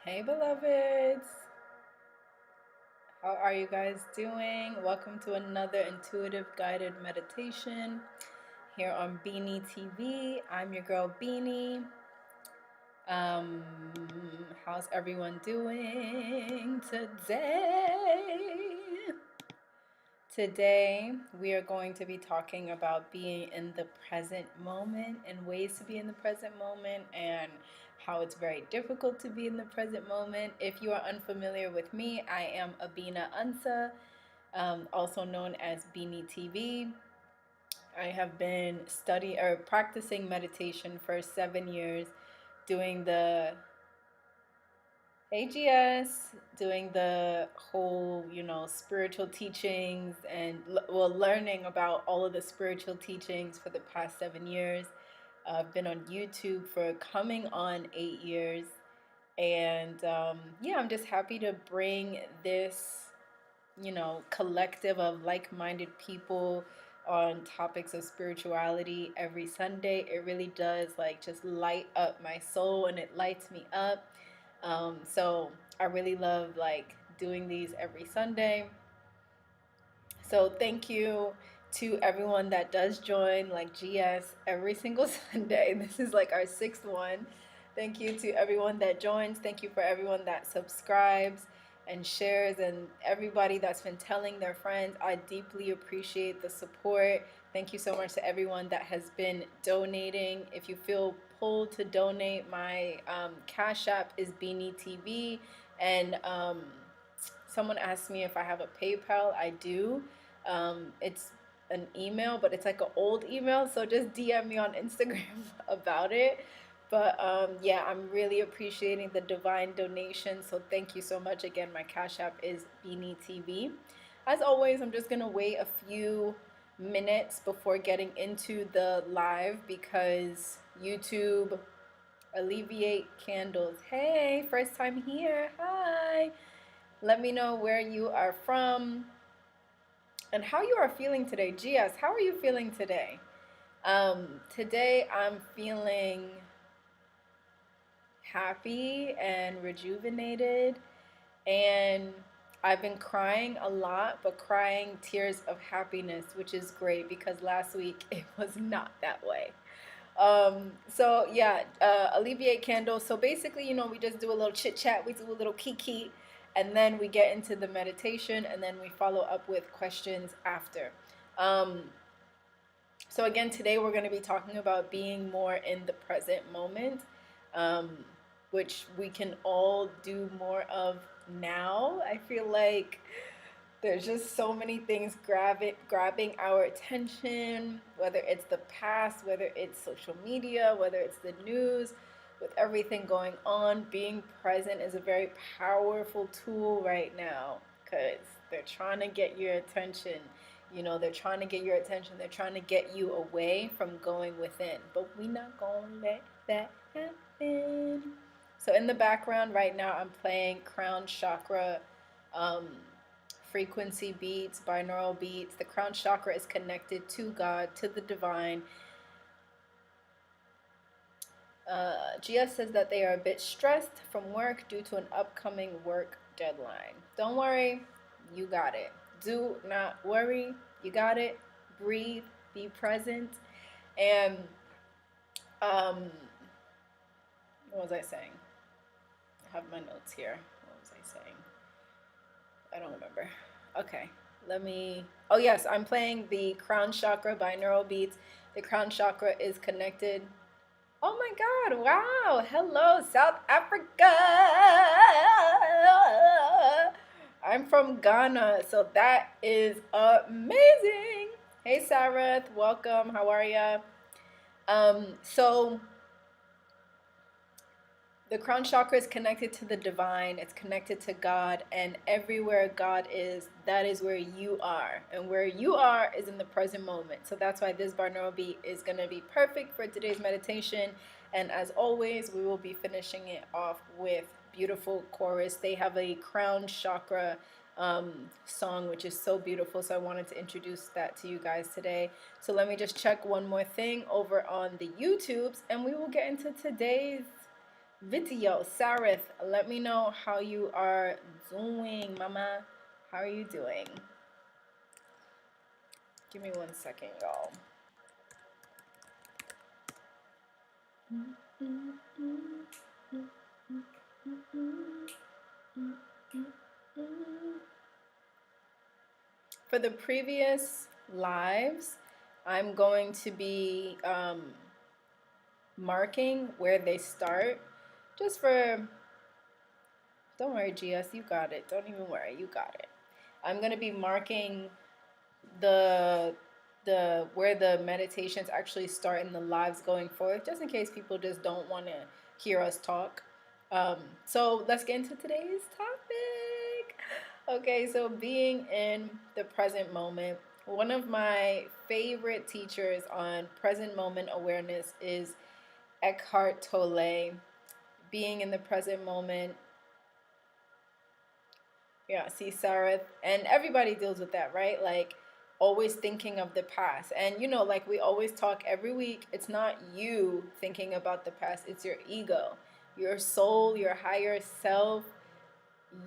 Hey, beloveds. How are you guys doing? Welcome to another intuitive guided meditation here on Beanie TV. I'm your girl Beanie. Um, how's everyone doing today? Today, we are going to be talking about being in the present moment and ways to be in the present moment and how it's very difficult to be in the present moment. If you are unfamiliar with me, I am Abina Ansa, also known as BeenieTV. I have been studying or practicing meditation for 7 years, doing the AGS, doing the whole, spiritual teachings and, learning about all of the spiritual teachings for the past 7 years. I've been on YouTube for coming on 8 years. And yeah, I'm just happy to bring this, collective of like minded people on topics of spirituality every Sunday. It really does like just light up my soul and it lights me up. So I really love like doing these every Sunday. So thank you to everyone that does join like GS every single Sunday. This is like our sixth one. Thank you to everyone that joins. Thank you for everyone that subscribes and shares and everybody that's been telling their friends. I deeply appreciate the support. Thank you so much to everyone that has been donating. If you feel pulled to donate, my Cash App is BeenieTV. And someone asked me if I have a PayPal. I do. It's an email, but it's like an old email, so just DM me on Instagram about it. But yeah, I'm really appreciating the divine donation, so thank you so much. Again, my Cash App is BeenieTV. As always, I'm just gonna wait a few minutes before getting into the live because YouTube alleviate candles. Hey, first time here. Hi. Let me know where you are from and how you are feeling today. GS, how are you feeling today? Today I'm feeling happy and rejuvenated, and I've been crying a lot, but crying tears of happiness, which is great because last week it was not that way. So yeah, alleviate candles. So basically, we just do a little chit chat, we do a little kiki, and then we get into the meditation, and then we follow up with questions after. Um, so again, today we're going to be talking about being more in the present moment, um, which we can all do more of now. I feel like there's just so many things grabbing our attention, whether it's the past, whether it's social media, whether it's the news. With everything going on, being present is a very powerful tool right now because they're trying to get your attention. They're trying to get your attention. They're trying to get you away from going within. But we not going to let that happen. So in the background right now, I'm playing Crown Chakra um, frequency beats, binaural beats. The crown chakra is connected to God, to the divine. GS says that they are a bit stressed from work due to an upcoming work deadline. Don't worry, you got it. Do not worry, you got it. Breathe, be present. And what was I saying? I have my notes here. What was I saying? I don't remember. Okay, oh yes, I'm playing the crown chakra binaural beats. The crown chakra is connected. Oh my God, wow. Hello, South Africa. I'm from Ghana, so that is amazing. Hey, Sarath, welcome. How are ya? So the crown chakra is connected to the divine, it's connected to God, and everywhere God is, that is where you are. And where you are is in the present moment. So that's why this binaural beat is going to be perfect for today's meditation. And as always, we will be finishing it off with beautiful chorus. They have a crown chakra song, which is so beautiful. So I wanted to introduce that to you guys today. So let me just check one more thing over on the YouTubes, and we will get into today's Video, Sarith, let me know how you are doing, mama. How are you doing? Give me 1 second, y'all. For the previous lives, I'm going to be marking where they start, just for, don't worry, GS, you got it. Don't even worry, you got it. I'm going to be marking the where the meditations actually start in the lives going forward, just in case people just don't want to hear us talk. So let's get into today's topic. Okay, so being in the present moment. One of my favorite teachers on present moment awareness is Eckhart Tolle. Being in the present moment. Yeah, see, Sarah, and everybody deals with that, right? Like, always thinking of the past. And, you know, like we always talk every week, it's not you thinking about the past, it's your ego, your soul, your higher self.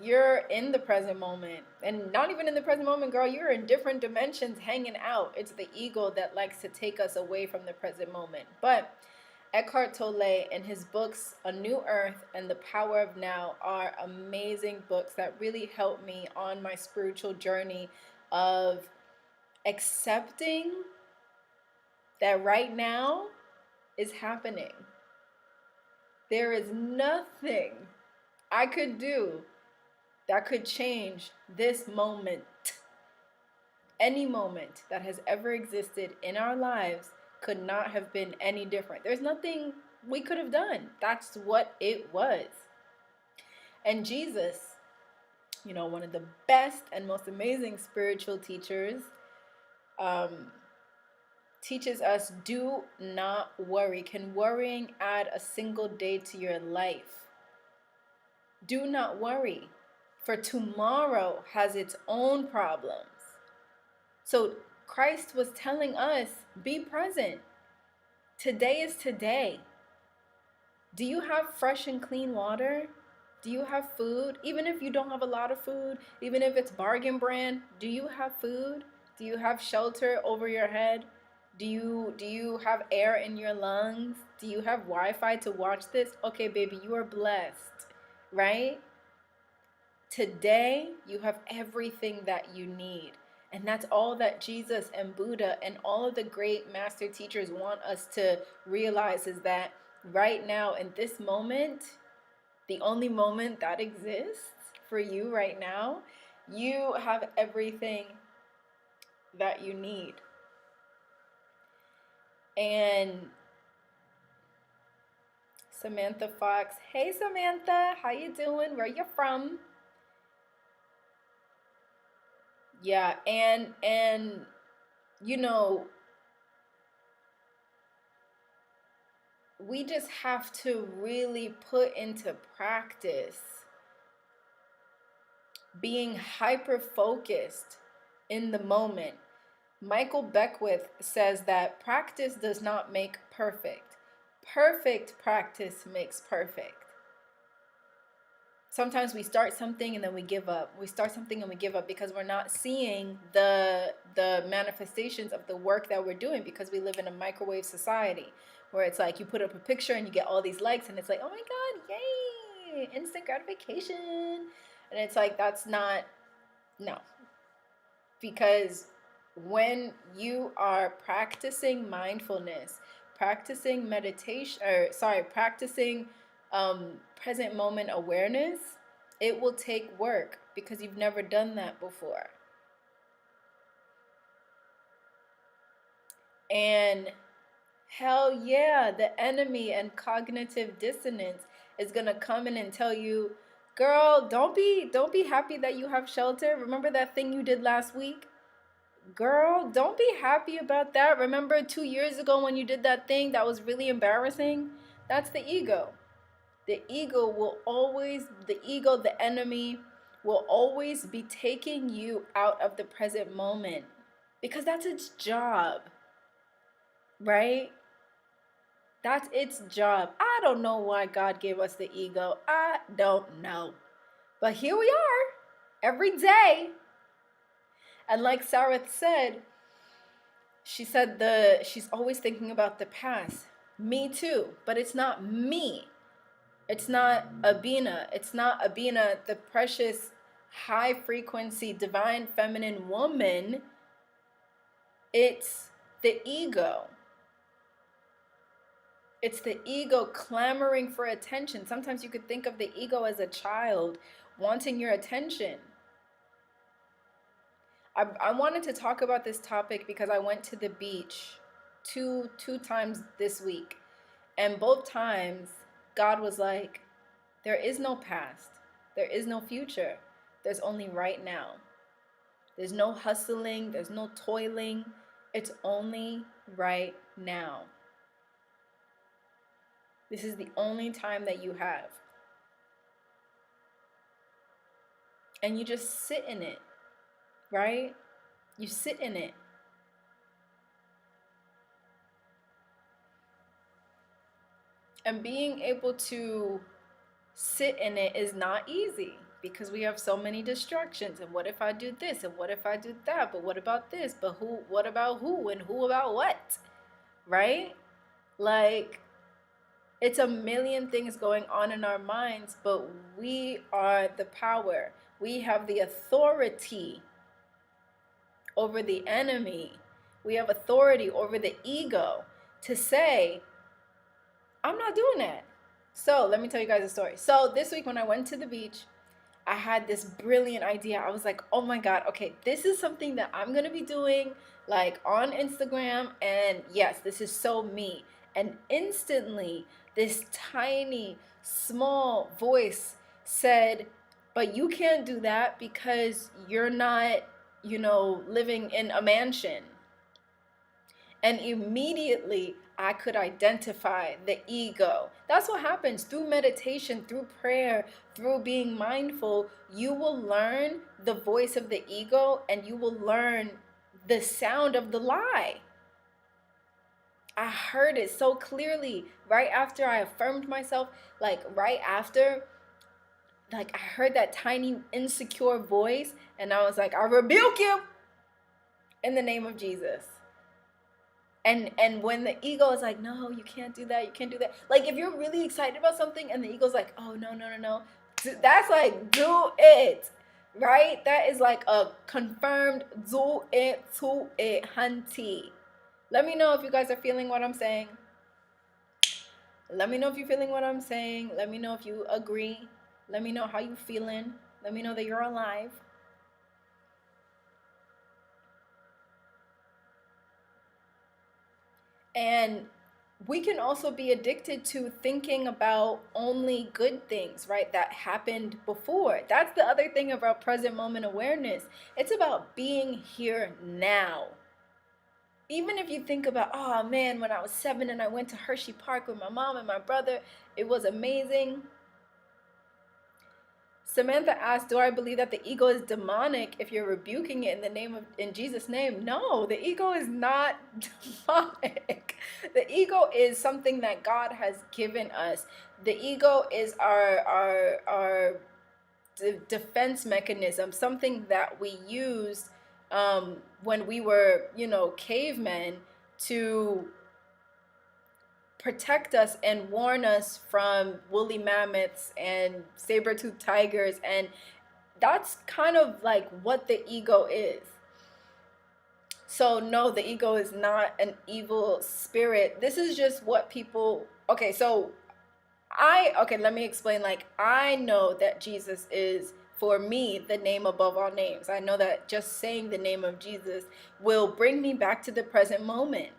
You're in the present moment. And not even in the present moment, girl, you're in different dimensions hanging out. It's the ego that likes to take us away from the present moment. But Eckhart Tolle and his books, A New Earth and The Power of Now, are amazing books that really helped me on my spiritual journey of accepting that right now is happening. There is nothing I could do that could change this moment. Any moment that has ever existed in our lives could not have been any different. There's nothing we could have done. That's what it was. And Jesus, you know, one of the best and most amazing spiritual teachers, teaches us, do not worry. Can worrying add a single day to your life? Do not worry, for tomorrow has its own problems. So Christ was telling us, be present. Today is today. Do you have fresh and clean water? Do you have food? Even if you don't have a lot of food, even if it's bargain brand, do you have food? Do you have shelter over your head? Do you have air in your lungs? Do you have Wi-Fi to watch this? Okay, baby, you are blessed, right? Today, you have everything that you need. And that's all that Jesus and Buddha and all of the great master teachers want us to realize, is that right now in this moment, the only moment that exists for you right now, you have everything that you need. And Samantha Fox, hey Samantha, how you doing? Where you from? Yeah, and you know, we just have to really put into practice being hyper focused in the moment. Michael Beckwith says that practice does not make perfect. Perfect practice makes perfect. Sometimes we start something and then we give up. We start something and we give up because we're not seeing the manifestations of the work that we're doing, because we live in a microwave society where it's like you put up a picture and you get all these likes and it's like, oh my God, yay, instant gratification. And it's like, that's not, no. Because when you are practicing mindfulness, practicing meditation, practicing present moment awareness, it will take work because you've never done that before. And hell yeah, the enemy and cognitive dissonance is gonna come in and tell you, girl, don't be happy that you have shelter. Remember that thing you did last week? Girl, don't be happy about that. Remember 2 years ago when you did that thing that was really embarrassing? That's the ego. The ego, the enemy, will always be taking you out of the present moment because that's its job, right? That's its job. I don't know why God gave us the ego. I don't know. But here we are every day. And like Sarah said, she's always thinking about the past. Me too. But it's not me. It's not Abina. It's not Abina, the precious, high frequency, divine feminine woman. It's the ego. It's the ego clamoring for attention. Sometimes you could think of the ego as a child wanting your attention. I wanted to talk about this topic because I went to the beach two times this week. And both times, God was like, there is no past. There is no future. There's only right now. There's no hustling. There's no toiling. It's only right now. This is the only time that you have. And you just sit in it, right? You sit in it. And being able to sit in it is not easy because we have so many distractions. And what if I do this? And what if I do that? But what about this? But who? What about who? And who about what? Right? Like, it's a million things going on in our minds, but we are the power. We have the authority over the enemy. We have authority over the ego to say, I'm not doing that. So let me tell you guys a story. So this week when I went to the beach, I had this brilliant idea. I was like, oh my God, okay, this is something that I'm going to be doing like on Instagram. And yes, this is so me. And instantly, this tiny, small voice said, but you can't do that because you're not, living in a mansion. And immediately I could identify the ego. That's what happens through meditation, through prayer, through being mindful. You will learn the voice of the ego and you will learn the sound of the lie. I heard it so clearly right after I affirmed myself, like right after, like I heard that tiny insecure voice and I was like, I rebuke you in the name of Jesus. And when the ego is like, no, you can't do that, you can't do that. Like if you're really excited about something and the ego's like, oh, no. That's like, do it, right? That is like a confirmed do it to it, hunty. Let me know if you guys are feeling what I'm saying. Let me know if you're feeling what I'm saying. Let me know if you agree. Let me know how you feeling. Let me know that you're alive. And we can also be addicted to thinking about only good things, right? That happened before. That's the other thing about present moment awareness. It's about being here now. Even if you think about, oh man, when I was 7 and I went to Hershey Park with my mom and my brother, it was amazing. Samantha asked, do I believe that the ego is demonic if you're rebuking it in Jesus' name? No, the ego is not demonic. The ego is something that God has given us. The ego is our defense mechanism, something that we used when we were, cavemen to protect us and warn us from woolly mammoths and saber-toothed tigers. And that's kind of like what the ego is. So no, the ego is not an evil spirit. This is just what people, okay, let me explain. Like, I know that Jesus is, for me, the name above all names. I know that just saying the name of Jesus will bring me back to the present moment.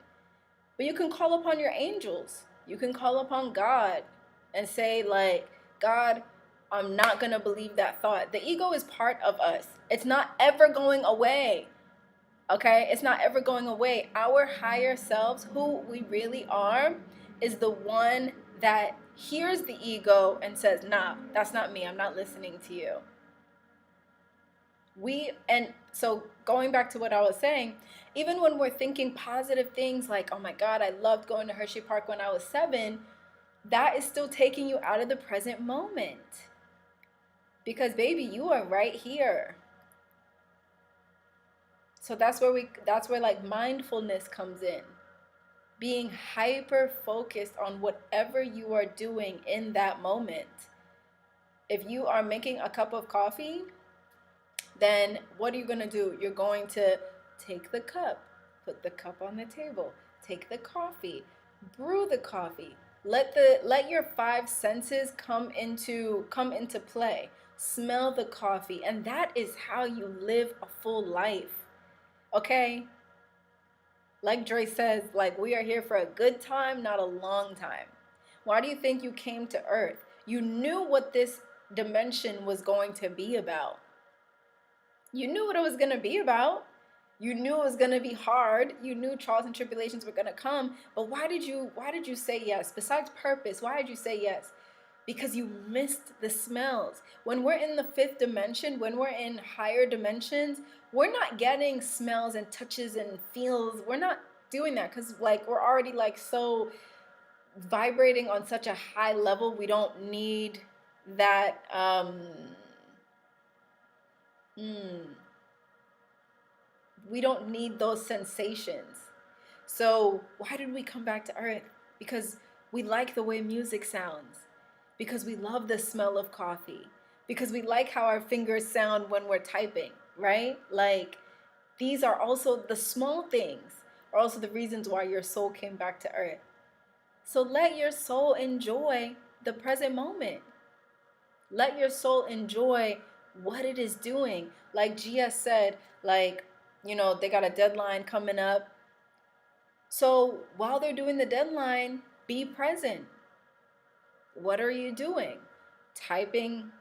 But you can call upon your angels. You can call upon God and say, like, God, I'm not going to believe that thought. The ego is part of us. It's not ever going away. Okay? It's not ever going away. Our higher selves, who we really are, is the one that hears the ego and says, nah, that's not me. I'm not listening to you. And so going back to what I was saying, even when we're thinking positive things like, oh my God, I loved going to Hershey Park when I was 7, that is still taking you out of the present moment. Because baby, you are right here. So that's where like mindfulness comes in. Being hyper focused on whatever you are doing in that moment. If you are making a cup of coffee, then what are you going to do? You're going to take the cup, put the cup on the table, take the coffee, brew the coffee. Let your 5 senses come into play. Smell the coffee, and that is how you live a full life. Okay? Like Dre says, like, we are here for a good time, not a long time. Why do you think you came to Earth? You knew what this dimension was going to be about. You knew what it was going to be about. You knew it was going to be hard. You knew trials and tribulations were going to come. But why did you say yes? Besides purpose, why did you say yes? Because you missed the smells. When we're in the 5th dimension, when we're in higher dimensions, we're not getting smells and touches and feels. We're not doing that because like we're already like so vibrating on such a high level. We don't need that we don't need those sensations. So why did we come back to Earth? Because we like the way music sounds, because we love the smell of coffee, because we like how our fingers sound when we're typing, right? Like, these are also the small things, are also the reasons why your soul came back to Earth. So let your soul enjoy the present moment. Let your soul enjoy what it is doing. Like Gia said, like, they got a deadline coming up. So while they're doing the deadline, be present. What are you doing? Typing.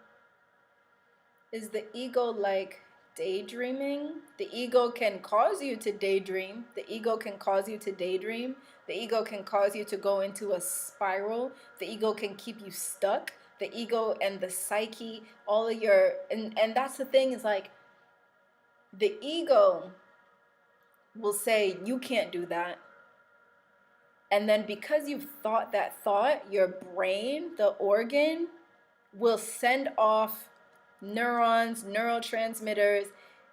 Is the ego like daydreaming? The ego can cause you to daydream. The ego can cause you to daydream. The ego can cause you to go into a spiral. The ego can keep you stuck. The ego and the psyche, all of your, and that's the thing, is like, the ego will say, you can't do that. And then because you've thought that thought, your brain, the organ, will send off neurons, neurotransmitters,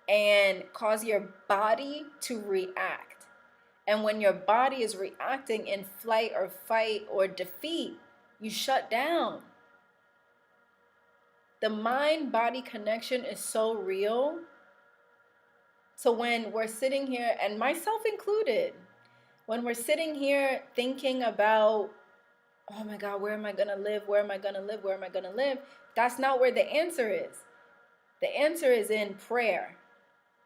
and cause your body to react. And when your body is reacting in flight or fight or defeat, you shut down. The mind-body connection is so real. So when we're sitting here, and myself included, when we're sitting here thinking about, oh my God, where am I going to live? Where am I going to live? Where am I going to live? That's not where the answer is. The answer is in prayer,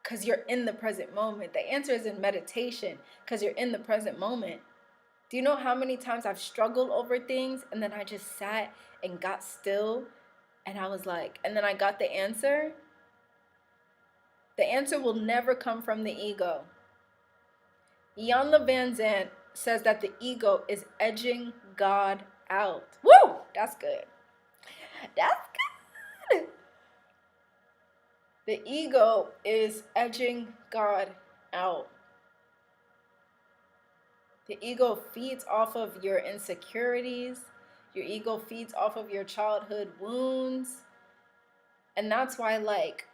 because you're in the present moment. The answer is in meditation, because you're in the present moment. Do you know how many times I've struggled over things, and then I just sat and got still, and I was like, and then I got the answer? The answer will never come from the ego. Ian Van Zandt says that the ego is edging God out. Woo! That's good. That's good. The ego is edging God out. The ego feeds off of your insecurities. Your ego feeds off of your childhood wounds. And that's why, like,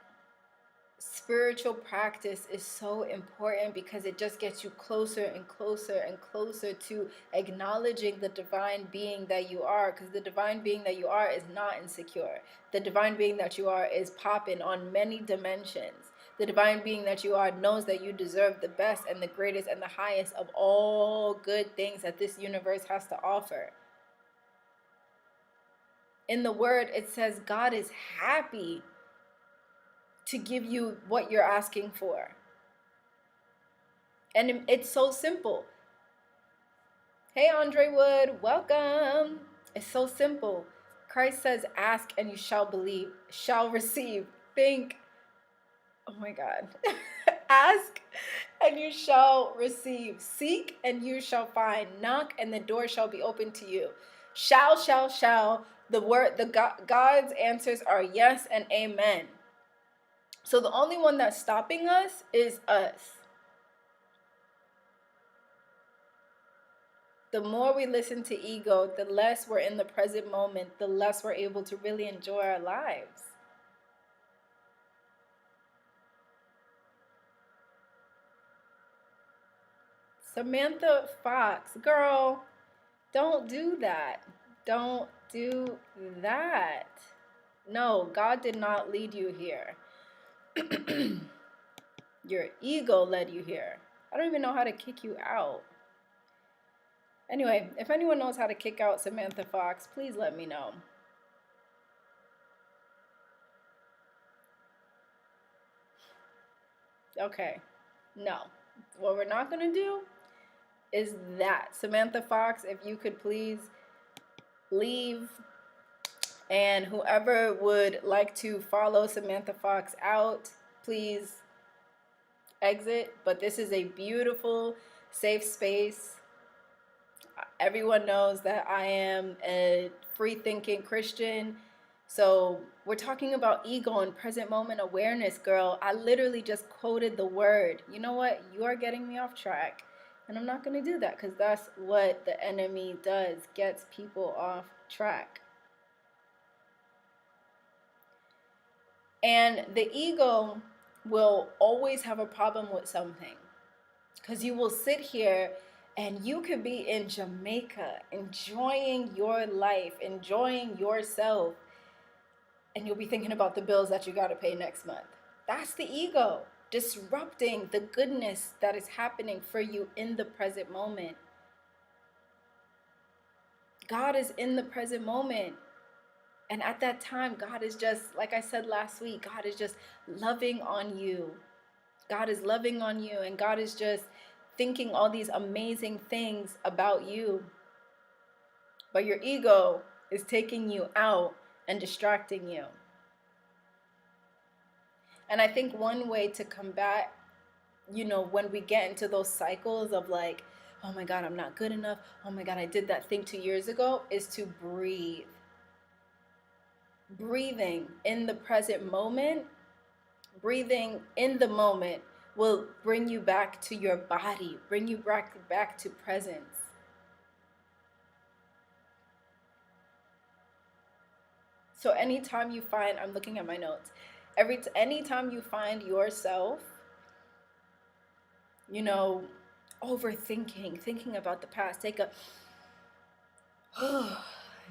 spiritual practice is so important, because it just gets you closer and closer and closer to acknowledging the divine being that you are, because the divine being that you are is not insecure. The divine being that you are is popping on many dimensions. The divine being that you are knows that you deserve the best and the greatest and the highest of all good things that this universe has to offer. In the word, it says God is happy to give you what you're asking for. And it's so simple. Hey, Andre Wood, welcome. It's so simple. Christ says, ask and you shall believe, shall receive. Think, oh my God. Ask and you shall receive. Seek and you shall find. Knock and the door shall be opened to you. Shall. The God's answers are yes and amen. So the only one that's stopping us is us. The more we listen to ego, the less we're in the present moment, the less we're able to really enjoy our lives. Samantha Fox, girl, don't do that. Don't do that. No, God did not lead you here. Your ego led you here. I don't even know how to kick you out. Anyway, if anyone knows how to kick out Samantha Fox, please let me know. Okay, no. What we're not going to do is that. Samantha Fox, if you could please leave. And whoever would like to follow Samantha Fox out, please exit. But this is a beautiful, safe space. Everyone knows that I am a free-thinking Christian. So we're talking about ego and present moment awareness, girl. I literally just quoted the word. You know what? You are getting me off track. And I'm not going to do that because that's what the enemy does, gets people off track. And the ego will always have a problem with something. Because you will sit here and you could be in Jamaica enjoying your life, enjoying yourself, and you'll be thinking about the bills that you got to pay next month. That's the ego disrupting the goodness that is happening for you in the present moment. God is in the present moment. And at that time, God is just, like I said last week, God is just loving on you. God is loving on you, and God is just thinking all these amazing things about you. But your ego is taking you out and distracting you. And I think one way to combat, when we get into those cycles of like, oh my God, I'm not good enough. Oh my God, I did that thing 2 years ago, is to breathe. Breathing in the present moment, breathing in the moment will bring you back to your body, bring you back to presence. So anytime you find, I'm looking at my notes, anytime you find yourself, overthinking, thinking about the past, take a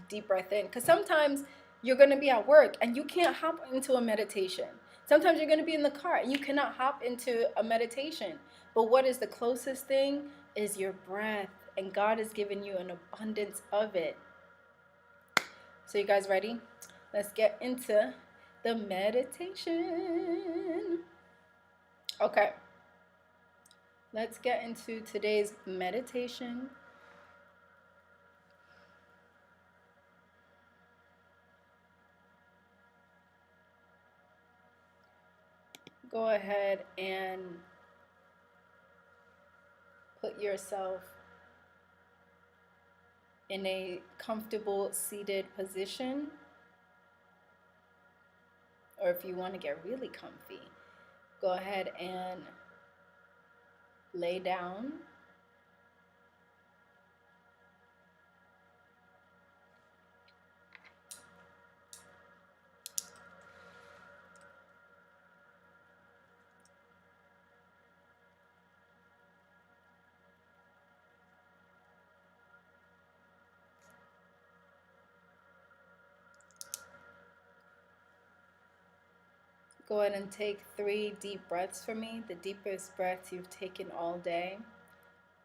deep breath in. Because sometimes you're going to be at work and you can't hop into a meditation. Sometimes you're going to be in the car and you cannot hop into a meditation. But what is the closest thing is your breath. And God has given you an abundance of it. So you guys ready? Let's get into the meditation. Okay. Let's get into today's meditation. Go ahead and put yourself in a comfortable seated position. Or if you want to get really comfy, go ahead and lay down. Go ahead and take 3 deep breaths for me, the deepest breath you've taken all day.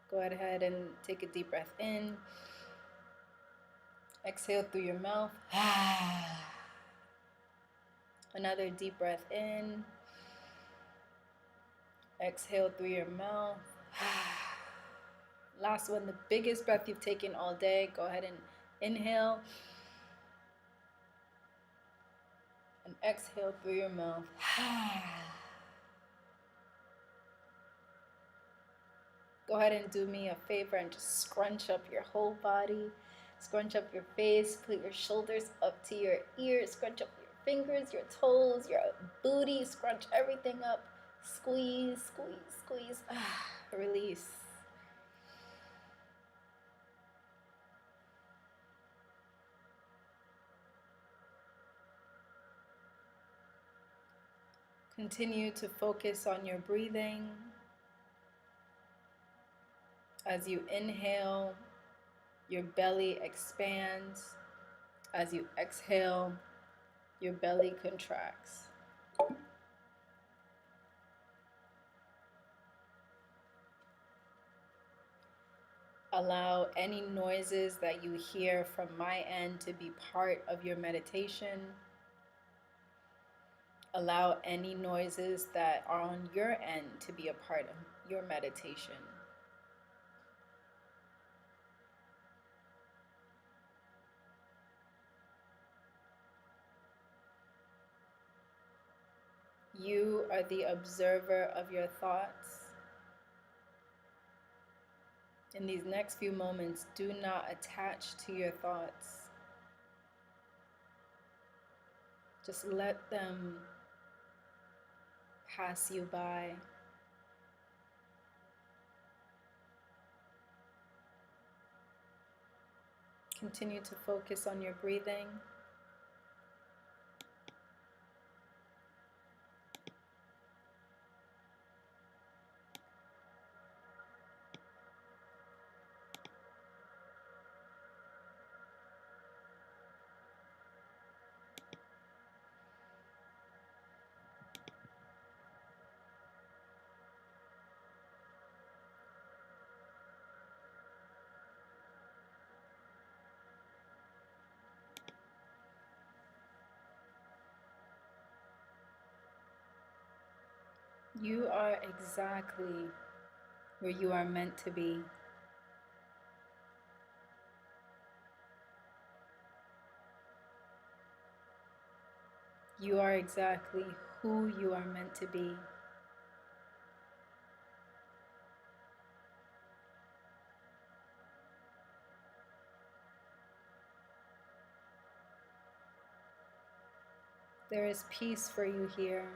Go ahead and take a deep breath in. Exhale through your mouth. Another deep breath in. Exhale through your mouth. Last one, the biggest breath you've taken all day. Go ahead and inhale. And exhale through your mouth. Go ahead and do me a favor and just scrunch up your whole body. Scrunch up your face. Put your shoulders up to your ears. Scrunch up your fingers, your toes, your booty. Scrunch everything up. Squeeze, squeeze, squeeze. Release. Continue to focus on your breathing. As you inhale, your belly expands. As you exhale, your belly contracts. Allow any noises that you hear from my end to be part of your meditation. Allow any noises that are on your end to be a part of your meditation. You are the observer of your thoughts. In these next few moments, do not attach to your thoughts. Just let them pass you by. Continue to focus on your breathing. You are exactly where you are meant to be. You are exactly who you are meant to be. There is peace for you here.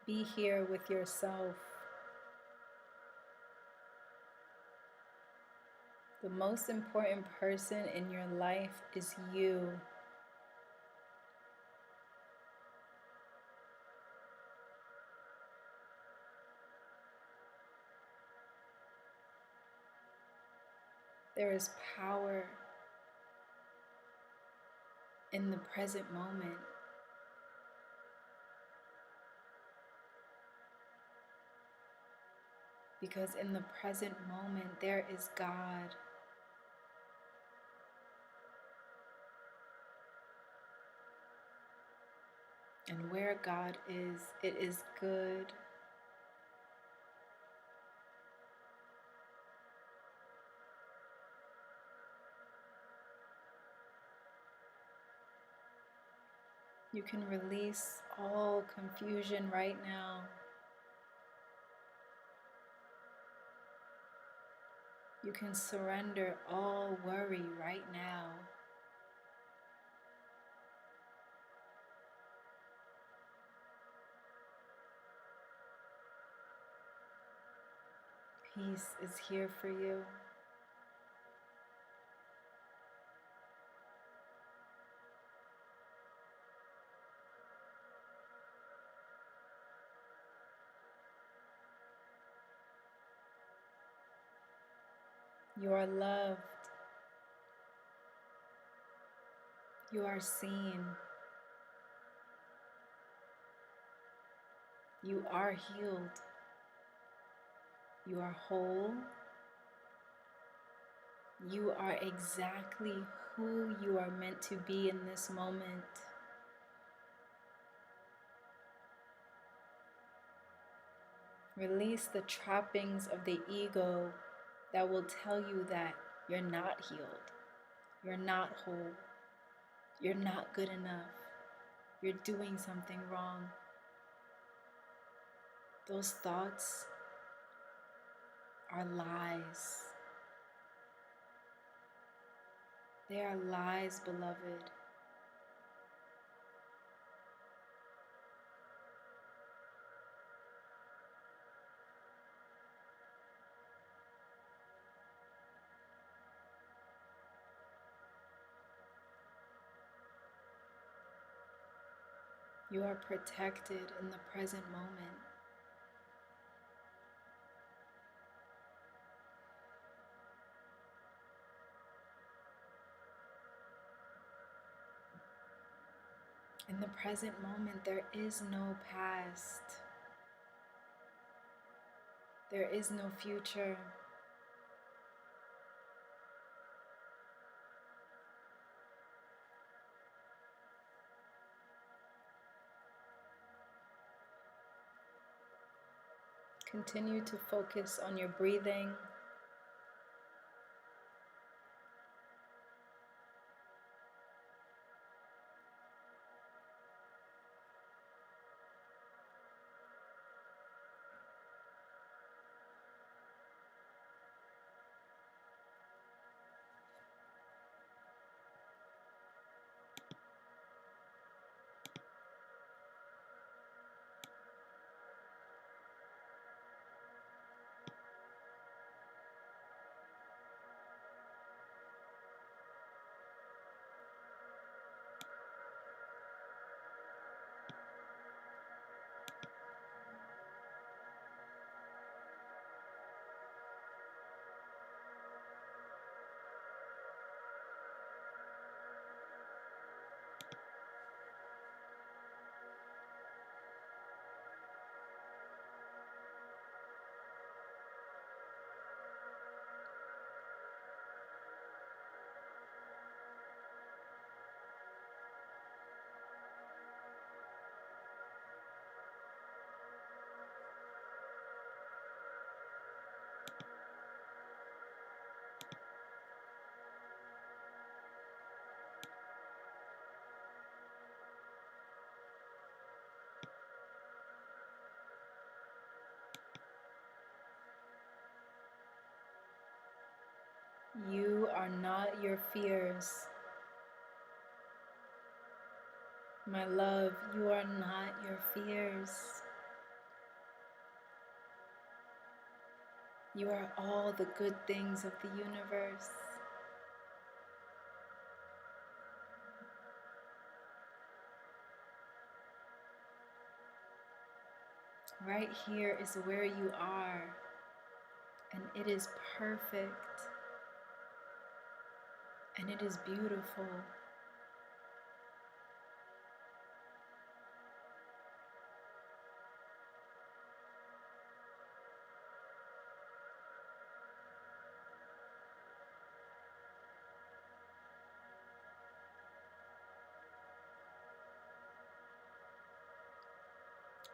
Be here with yourself. The most important person in your life is you. There is power in the present moment. Because in the present moment, there is God. And where God is, it is good. You can release all confusion right now. You can surrender all worry right now. Peace is here for you. You are loved. You are seen. You are healed. You are whole. You are exactly who you are meant to be in this moment. Release the trappings of the ego that will tell you that you're not healed, you're not whole, you're not good enough, you're doing something wrong. Those thoughts are lies. They are lies, beloved. You are protected in the present moment. In the present moment, there is no past. There is no future. Continue to focus on your breathing. You are not your fears. My love, you are not your fears. You are all the good things of the universe. Right here is where you are, and it is perfect, and it is beautiful.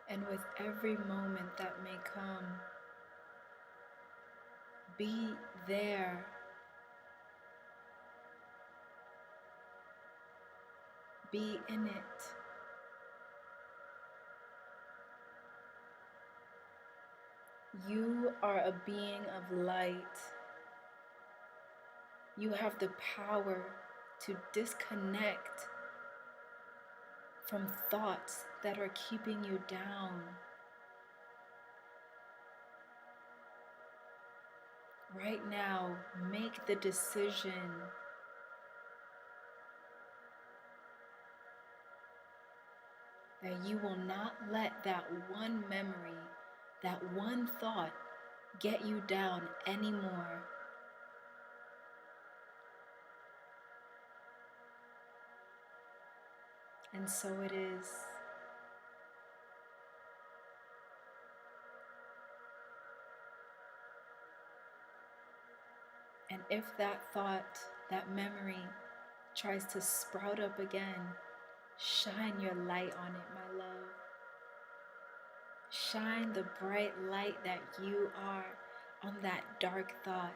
And with every moment that may come, be there. Be in it. You are a being of light. You have the power to disconnect from thoughts that are keeping you down. Right now, make the decision that you will not let that one memory, that one thought get you down anymore. And so it is. And if that thought, that memory tries to sprout up again, shine your light on it, my love. Shine the bright light that you are on that dark thought.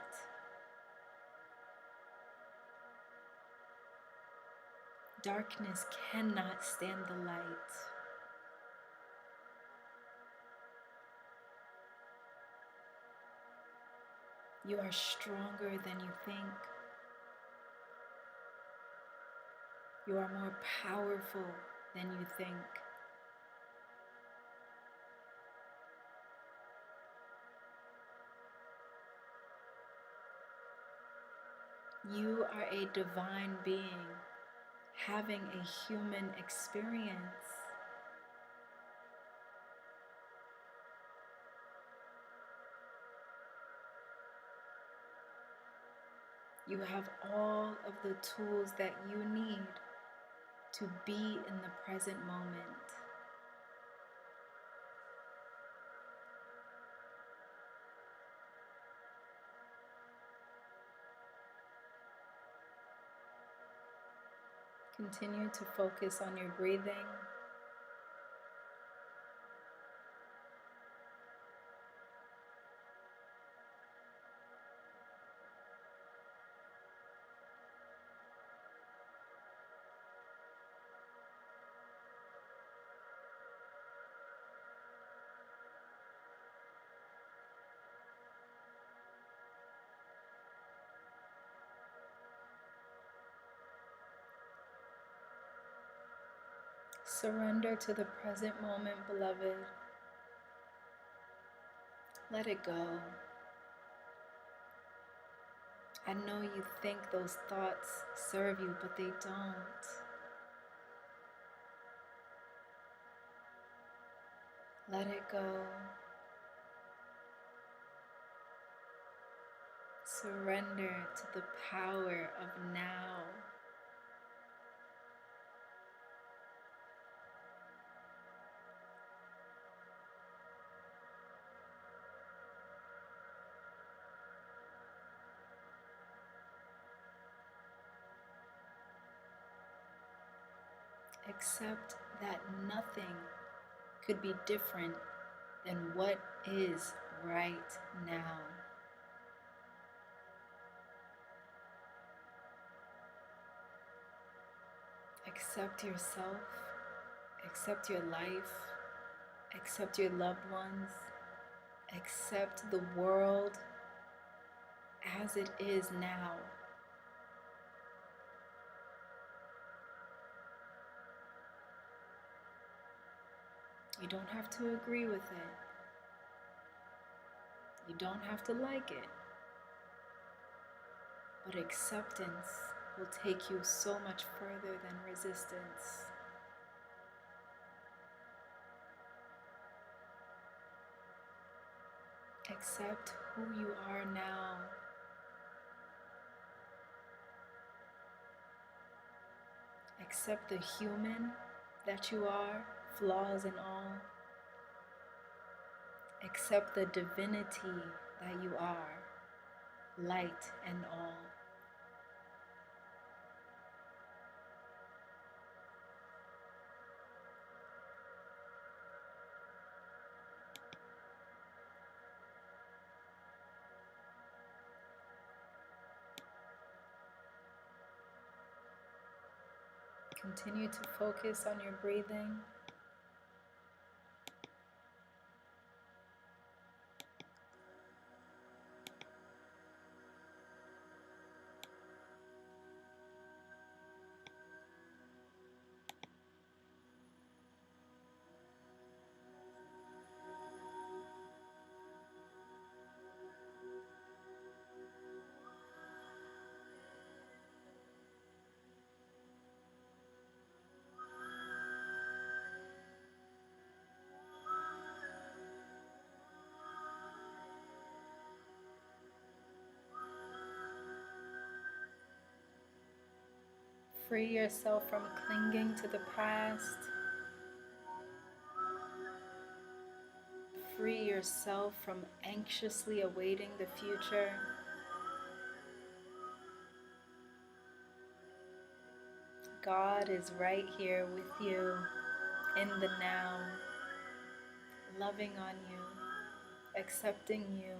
Darkness cannot stand the light. You are stronger than you think. You are more powerful than you think. You are a divine being having a human experience. You have all of the tools that you need to be in the present moment. Continue to focus on your breathing. Surrender to the present moment, beloved. Let it go. I know you think those thoughts serve you, but they don't. Let it go. Surrender to the power of now. Accept that nothing could be different than what is right now. Accept yourself, accept your life, accept your loved ones, accept the world as it is now. You don't have to agree with it. You don't have to like it. But acceptance will take you so much further than resistance. Accept who you are now. Accept the human that you are, flaws and all. Accept the divinity that you are, light and all. Continue to focus on your breathing. Free yourself from clinging to the past. Free yourself from anxiously awaiting the future. God is right here with you in the now, loving on you, accepting you.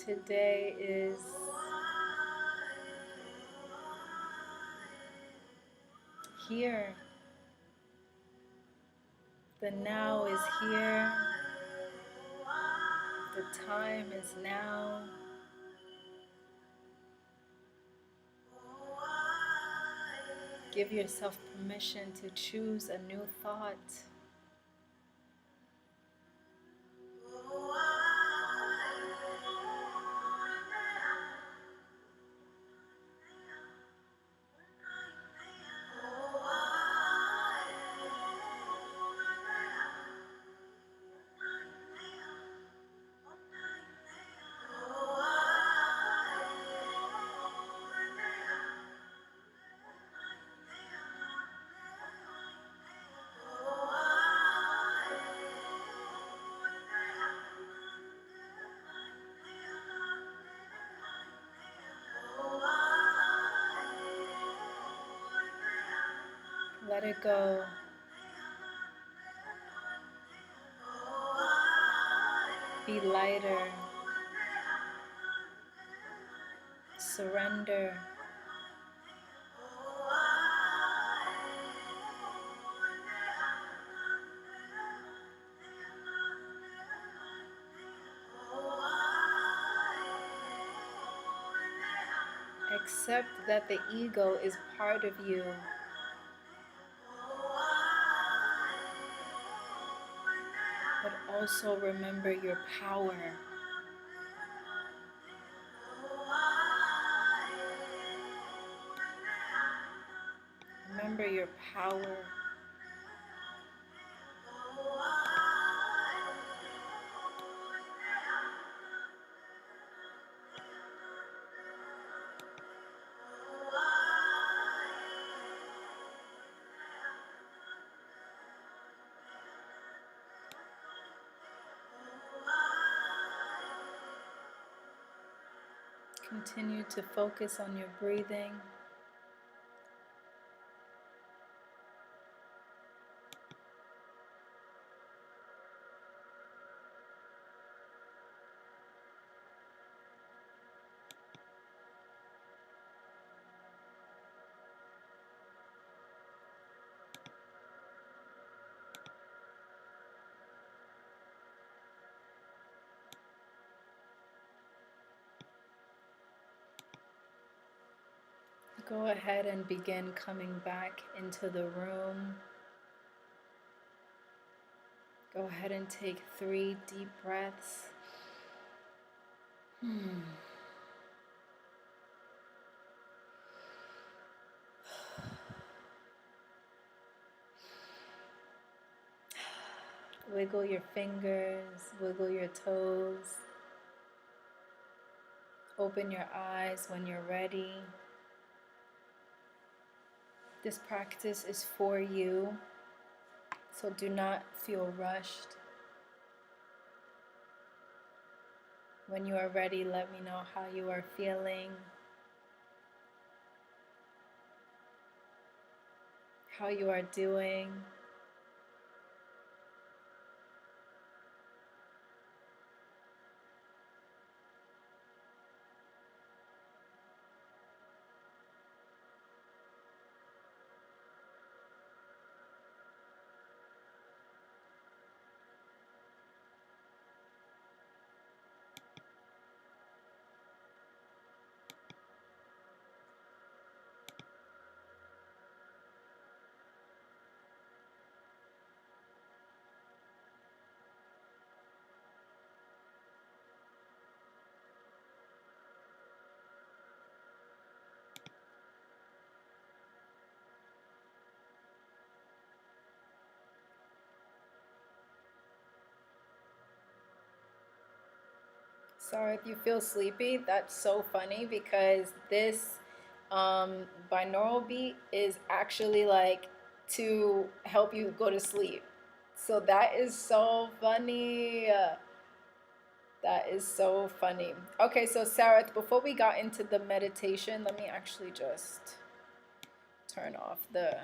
today is here. The now is here. The time is now. Give yourself permission to choose a new thought. Let it go. Be lighter. Surrender. Accept that the ego is part of you. But also remember your power. Remember your power. Continue to focus on your breathing. Go ahead and begin coming back into the room. Go ahead and take 3 deep breaths. Wiggle your fingers, wiggle your toes. Open your eyes when you're ready. This practice is for you, so do not feel rushed. When you are ready, let me know how you are feeling, how you are doing. Sorry if you feel sleepy. That's so funny because this binaural beat is actually like to help you go to sleep. So that is so funny. That is so funny. Okay, so Sarah, before we got into the meditation, let me actually just turn off the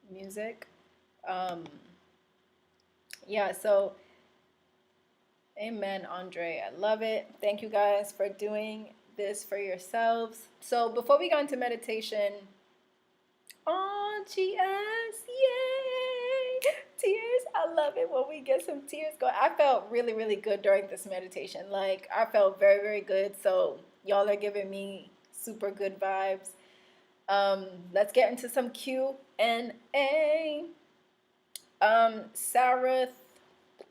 music. Yeah, so Amen, Andre. I love it. Thank you guys for doing this for yourselves. So before we go into meditation, oh, GS, yay! Tears. I love it when we get some tears going. I felt really, really good during this meditation. Like, I felt very, very good. So y'all are giving me super good vibes. Let's get into some Q&A. Sarah,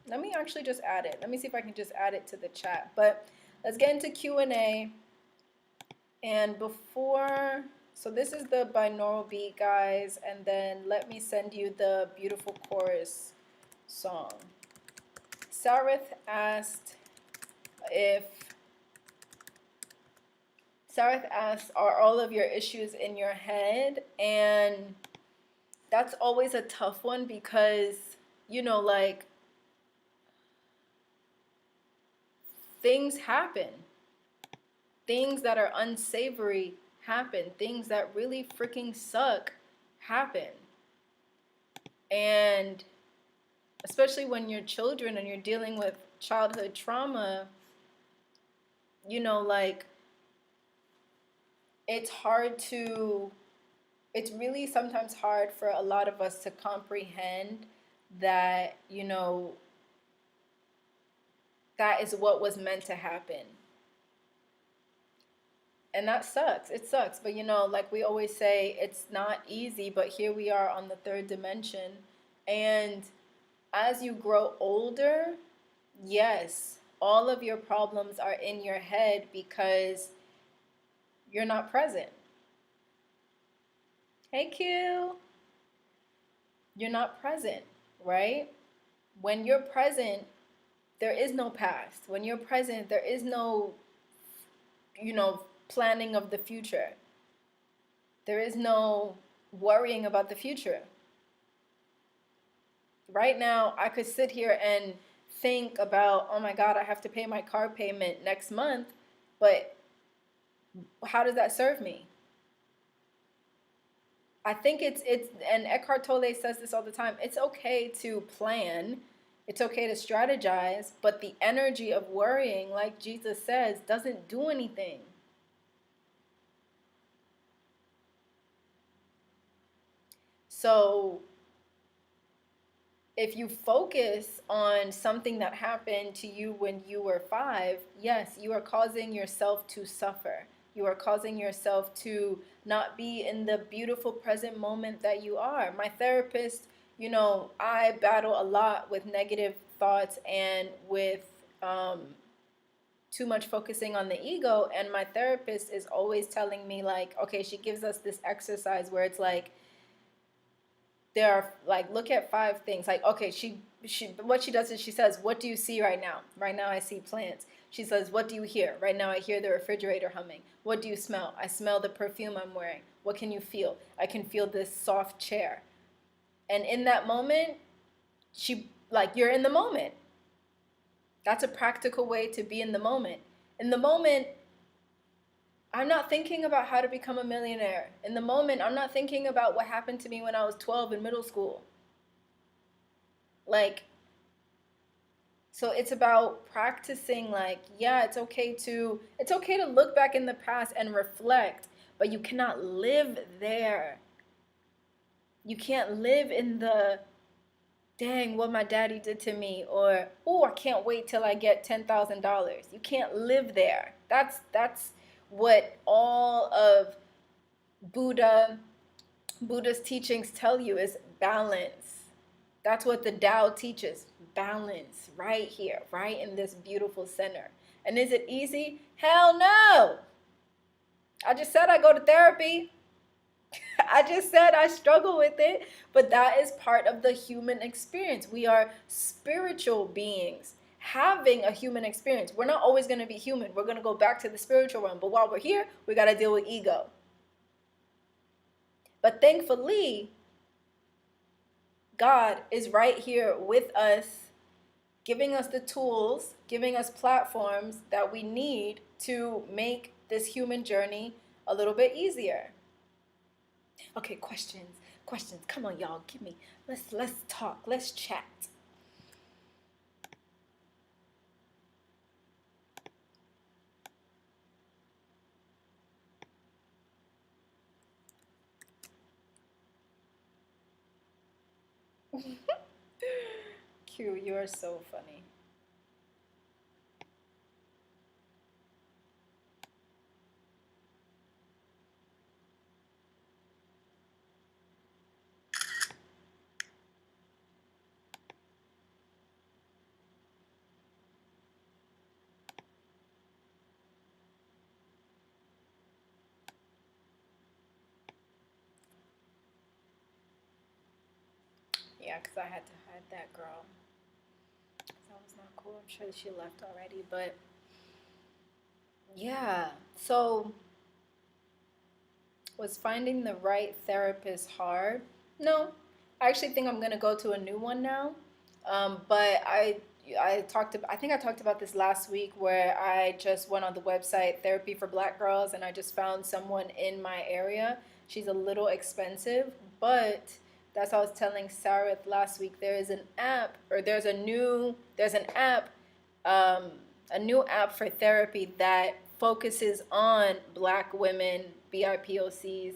let me actually just add it. Let me see if I can just add it to the chat. But let's get into Q&A. And before, so this is the binaural beat, guys, and then let me send you the beautiful chorus song. Sareth asked, are all of your issues in your head? And that's always a tough one because, you know, like, things happen. Things that are unsavory happen. Things that really freaking suck happen. And especially when you're children and you're dealing with childhood trauma, you know, like, it's really sometimes hard for a lot of us to comprehend that, you know, that is what was meant to happen. And that sucks. It sucks. But, you know, like we always say, it's not easy, but here we are on the third dimension. And as you grow older, yes, all of your problems are in your head because you're not present. Hey, Q. You're not present, right? When you're present, there is no past. When you're present, there is no, you know, planning of the future. There is no worrying about the future. Right now, I could sit here and think about, oh my God, I have to pay my car payment next month, but how does that serve me? I think it's and Eckhart Tolle says this all the time. It's okay to plan. It's okay to strategize, but the energy of worrying, like Jesus says, doesn't do anything. So if you focus on something that happened to you when you were 5, yes, you are causing yourself to suffer. You are causing yourself to not be in the beautiful present moment that you are. My therapist, you know, I battle a lot with negative thoughts and with too much focusing on the ego. And my therapist is always telling me, like, okay, she gives us this exercise where it's like, there are, like, look at 5 things. Like, okay, she what she does is she says, what do you see right now? Right now I see plants. She says, what do you hear? Right now I hear the refrigerator humming. What do you smell? I smell the perfume I'm wearing. What can you feel? I can feel this soft chair. And in that moment, you're in the moment. That's a practical way to be in the moment. In the moment, I'm not thinking about how to become a millionaire. In the moment, I'm not thinking about what happened to me when I was 12 in middle school. Like, so it's about practicing, like, yeah, it's okay to look back in the past and reflect, but you cannot live there. You can't live in the, dang, what my daddy did to me, or, oh, I can't wait till I get $10,000. You can't live there. That's what all of Buddha's teachings tell you, is balance. That's what the Tao teaches. Balance right here, right in this beautiful center. And is it easy? Hell no. I just said I go to therapy. I just said I struggle with it. But that is part of the human experience. We are spiritual beings having a human experience. We're not always going to be human. We're going to go back to the spiritual realm. But while we're here, we got to deal with ego. But thankfully, God is right here with us, giving us the tools, giving us platforms that we need to make this human journey a little bit easier. Okay, questions. Come on, y'all, give me. Let's talk. Let's chat. Q, you are so funny. Yeah, because I had to hide that girl. That was not cool. I'm sure she left already, but yeah. So, was finding the right therapist hard? No, I actually think I'm gonna go to a new one now. But I think I talked about this last week where I just went on the website Therapy for Black Girls and I just found someone in my area. She's a little expensive, but that's what I was telling Sarah last week. There is an app, or there's an app, um, a new app for therapy that focuses on Black women, BIPOCs.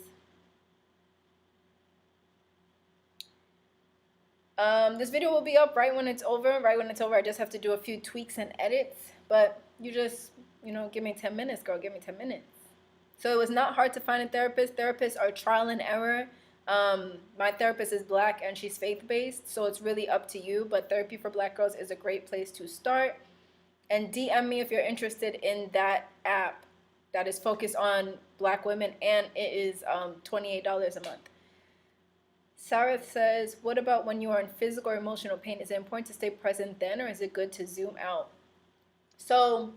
This video will be up right when it's over. Right when it's over, I just have to do a few tweaks and edits. But you just, give me 10 minutes, girl. Give me 10 minutes. So it was not hard to find a therapist. Therapists are trial and error. My therapist is Black and she's faith-based, so it's really up to you. But Therapy for Black Girls is a great place to start. And DM me if you're interested in that app that is focused on Black women, and it is $28 a month. Sarah says, what about when you are in physical or emotional pain? Is it important to stay present then, or is it good to zoom out? So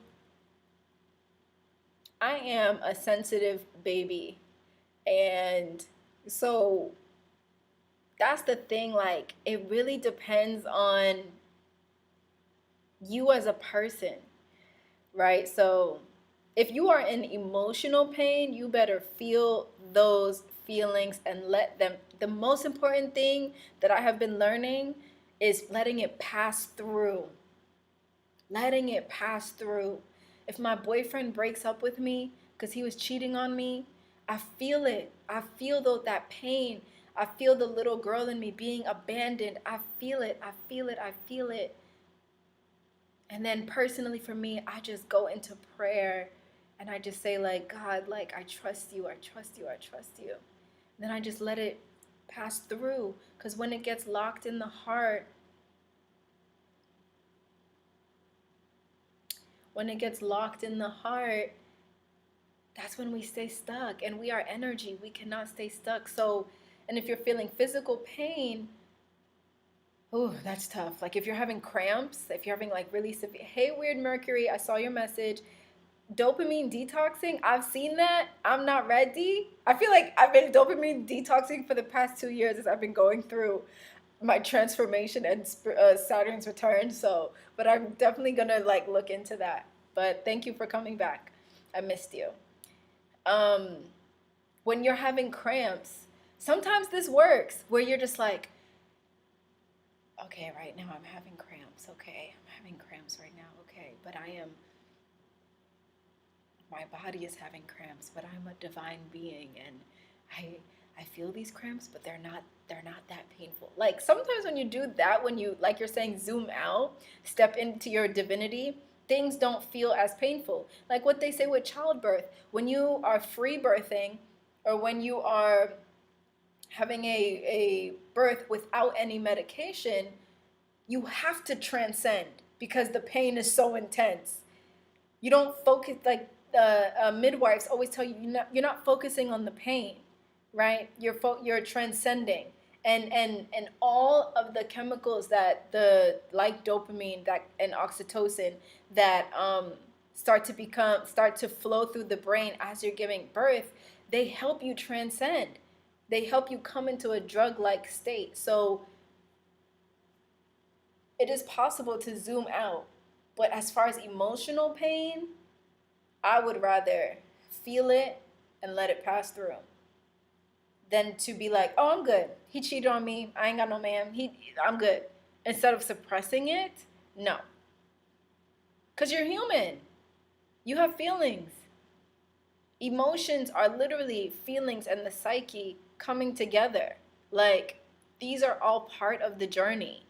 I am a sensitive baby. And so that's the thing. Like, it really depends on you as a person, right? So if you are in emotional pain, you better feel those feelings and let them. The most important thing that I have been learning is letting it pass through. Letting it pass through. If my boyfriend breaks up with me because he was cheating on me, I feel it. I feel that pain. I feel the little girl in me being abandoned. I feel it. I feel it. I feel it. And then personally for me, I just go into prayer and I just say, like, God, like, I trust you. I trust you. I trust you. And then I just let it pass through, because when it gets locked in the heart, that's when we stay stuck, and we are energy. We cannot stay stuck. So, and if you're feeling physical pain, oh, that's tough. Like if you're having cramps, if you're having like really severe, hey, Weird Mercury, I saw your message. Dopamine detoxing, I've seen that. I'm not ready. I feel like I've been dopamine detoxing for the past 2 years as I've been going through my transformation and Saturn's return. So, but I'm definitely gonna like look into that. But thank you for coming back. I missed you. Um, when you're having cramps, sometimes this works where you're just like, okay, right now I'm having cramps. Okay, I'm having cramps right now. Okay, but my body is having cramps, but I'm a divine being, and I feel these cramps, but they're not that painful. Like sometimes when you do that, when you, like you're saying, zoom out, step into your divinity, things don't feel as painful. Like what they say with childbirth, when you are free birthing, or when you are having a birth without any medication, you have to transcend because the pain is so intense. You don't focus, like the midwives always tell you, you're not focusing on the pain, right? You're transcending, and all of the chemicals that like dopamine that and oxytocin that start to flow through the brain as you're giving birth, they help you transcend. They help you come into a drug-like state. So it is possible to zoom out. But as far as emotional pain, I would rather feel it and let it pass through than to be like, oh, I'm good. He cheated on me. I ain't got no man. I'm good. Instead of suppressing it, no. Because you're human. You have feelings. Emotions are literally feelings and the psyche coming together. Like, These are all part of the journey.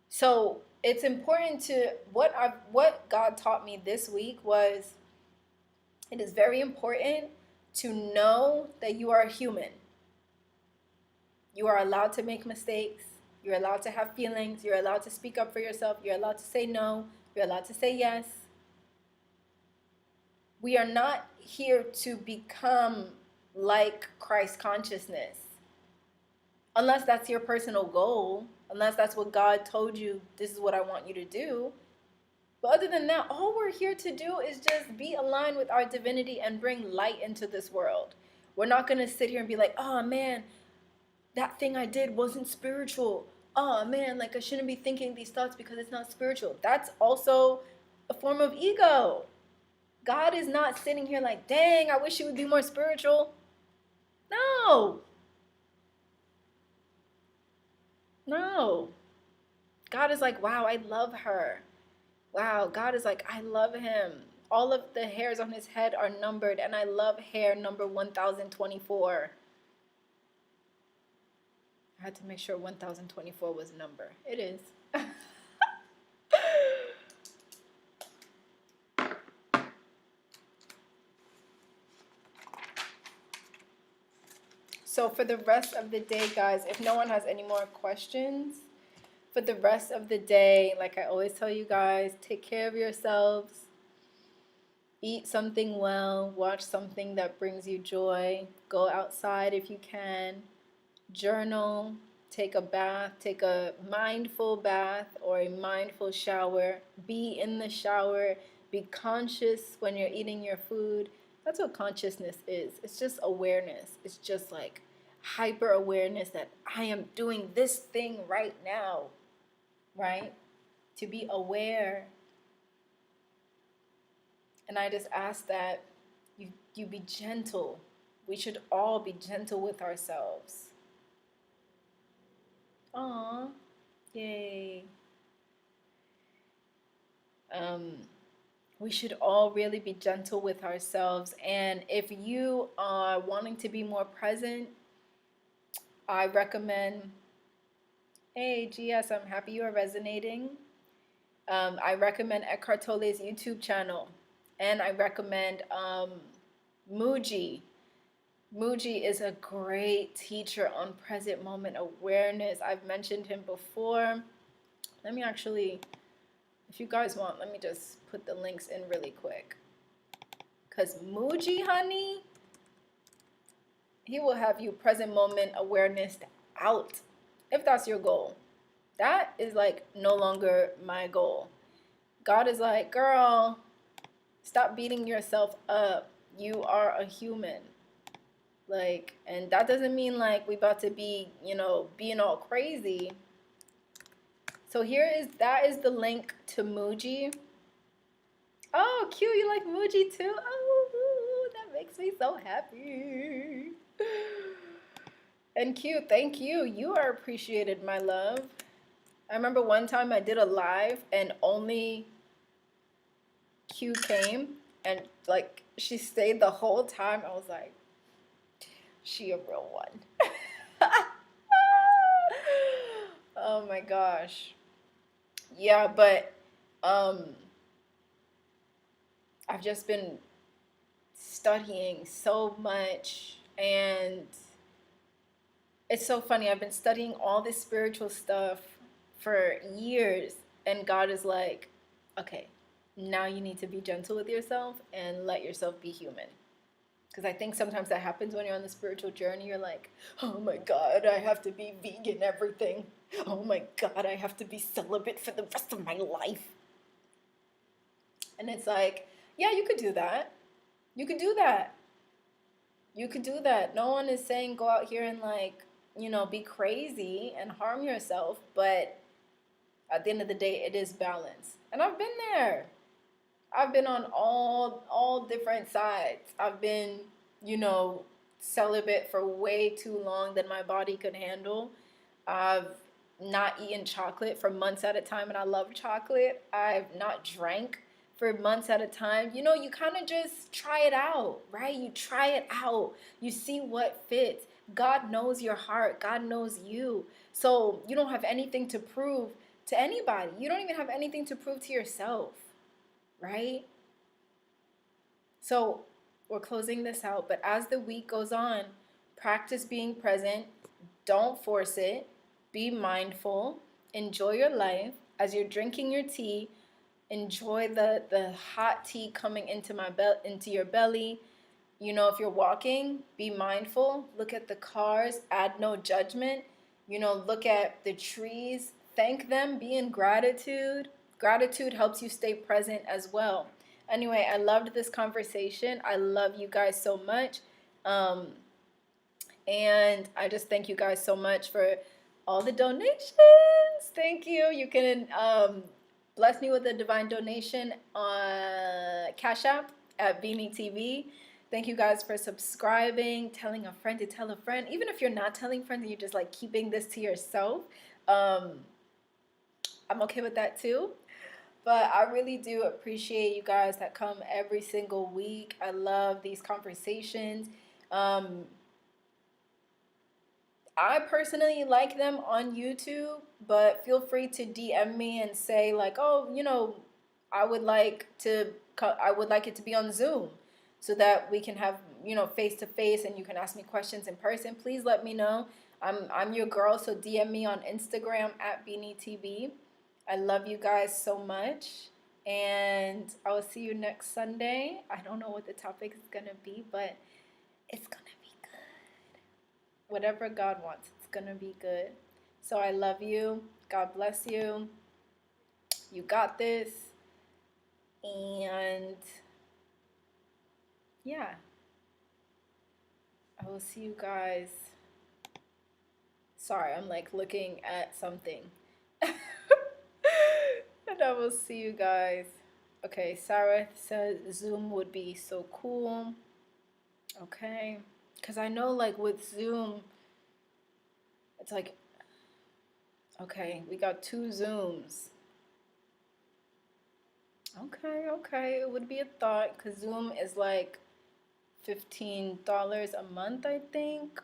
So it's important to what God taught me this week was it is very important to know that you are a human. You are allowed to make mistakes. You're allowed to have feelings. You're allowed to speak up for yourself. You're allowed to say no. You're allowed to say yes. We are not here to become like Christ consciousness. Unless that's your personal goal, unless that's what God told you, this is what I want you to do. But other than that, all we're here to do is just be aligned with our divinity and bring light into this world. We're not going to sit here and be like, oh man, that thing I did wasn't spiritual. Oh man, like I shouldn't be thinking these thoughts because it's not spiritual. That's also a form of ego. God is not sitting here like, dang, I wish you would be more spiritual. No. No. God is like, wow, I love her. Wow, God is like, I love him. All of the hairs on his head are numbered, and I love hair number 1024. I had to make sure 1024 was a number. It is. So for the rest of the day, guys, if no one has any more questions, for the rest of the day, like I always tell you guys, take care of yourselves. Eat something well. Watch something that brings you joy. Go outside if you can. Journal. Take a bath. Take a mindful bath or a mindful shower. Be in the shower. Be conscious when you're eating your food. That's what consciousness is. It's just awareness. It's just like hyper awareness that I am doing this thing right now, right? To be aware. And I just ask that you be gentle. We should all be gentle with ourselves. Aw, yay. We should all really be gentle with ourselves. And if you are wanting to be more present, I recommend, hey, GS, I'm happy you are resonating. I recommend Eckhart Tolle's YouTube channel. And I recommend Muji. Muji is a great teacher on present moment awareness. I've mentioned him before. Let me actually, if you guys want, let me just put the links in really quick. Because Muji, honey, he will have you present moment awareness out, if that's your goal. That is like no longer my goal. God is like, girl, stop beating yourself up. You are a human. Like, and that doesn't mean like we about to be, being all crazy. So that is the link to Muji. Oh, cute, you like Muji too? Oh, that makes me so happy. And cute, thank you. You are appreciated, my love. I remember one time I did a live and only Q came and like she stayed the whole time. I was like, she a real one. Oh my gosh. Yeah, but I've just been studying so much, and it's so funny. I've been studying all this spiritual stuff for years, and God is like, okay, now you need to be gentle with yourself and let yourself be human. Because I think sometimes that happens when you're on the spiritual journey. You're like, oh my God, I have to be vegan everything. Oh my God, I have to be celibate for the rest of my life. And it's like, yeah, you could do that. You could do that. You could do that. No one is saying go out here and like, be crazy and harm yourself. But at the end of the day, it is balance. And I've been there. I've been on all different sides. I've been, celibate for way too long than my body could handle. I've not eaten chocolate for months at a time, and I love chocolate. I've not drank for months at a time. You kind of just try it out, right? You try it out. You see what fits. God knows your heart. God knows you. So you don't have anything to prove to anybody. You don't even have anything to prove to yourself, right? So we're closing this out, but as the week goes on, practice being present. Don't force it. Be mindful. Enjoy your life. As you're drinking your tea, enjoy the hot tea coming into your belly. You know, if you're walking, be mindful. Look at the cars, add no judgment. You know, look at the trees, thank them, be in gratitude. Gratitude helps you stay present as well. Anyway, I loved this conversation. I love you guys so much. Um, and I just thank you guys so much for all the donations. Thank you. You can bless me with a divine donation on Cash App at BeenieTV. Thank you guys for subscribing, telling a friend to tell a friend. Even if you're not telling friends and you're just like keeping this to yourself, I'm okay with that too. But I really do appreciate you guys that come every single week. I love these conversations. I personally like them on YouTube, but feel free to DM me and say like, "Oh, you know, I would like it to be on Zoom so that we can have, you know, face to face and you can ask me questions in person." Please let me know. I'm your girl, so DM me on Instagram at BeenieTV. I love you guys so much. And I will see you next Sunday. I don't know what the topic is going to be, but it's going to be good. Whatever God wants, it's going to be good. So I love you. God bless you. You got this. And yeah, I will see you guys. Sorry, I'm like looking at something. And I will see you guys. Okay, Sarah says Zoom would be so cool. Okay. Because I know, like, with Zoom, it's like, okay, we got 2 Zooms. Okay, okay. It would be a thought because Zoom is like $15 a month, I think.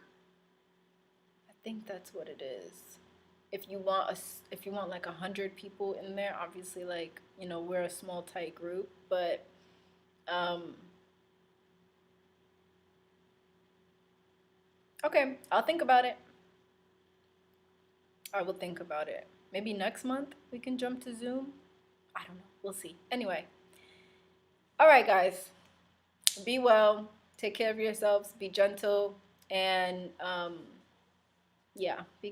I think that's what it is. If you want like 100 people in there, obviously, like, you know, we're a small tight group, but okay, I'll think about it. I will think about it. Maybe next month we can jump to Zoom. I don't know. We'll see. Anyway. All right, guys. Be well. Take care of yourselves. Be gentle. And yeah, be